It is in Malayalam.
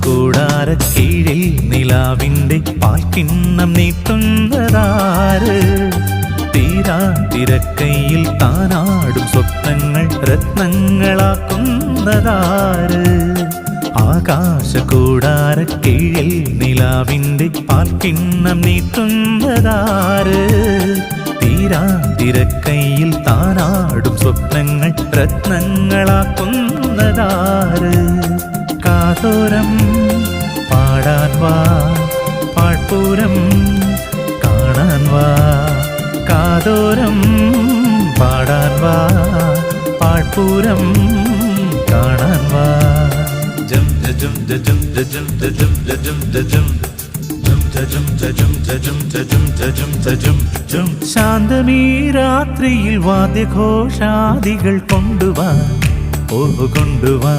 കൂടാരക്കീഴിൽ നിലാവിൻ്റെ പാൽക്കിണ്ണം നീട്ടുന്നതാര്? തീരാ തിരക്കൈയിൽ താനാടും സ്വപ്നങ്ങൾ രത്നങ്ങളാക്കുന്നതാര്? ആകാശകൂടാരക്കീഴിൽ നിലാവിൻ്റെ പാൽക്കിണ്ണം നീട്ടുന്നതാര്? തീരാ തിരക്കൈയിൽ താനാടും സ്വപ്നങ്ങൾ രത്നങ്ങളാക്കുന്നതാര്? കാതോരം പാടാൻ വാ, പാഴ്പൂരം കാണാൻ വാ. കാതോരം പാടാൻ വാ, പാഴ്പൂരം കാണാൻ വാ. ജം ജം ജം ജം ജം ജം ജം ശാന്തമീ രാത്രിയിൽ വാദ്യഘോഷാദികൾ കൊണ്ടുവാ, ഓ കൊണ്ടുവാ.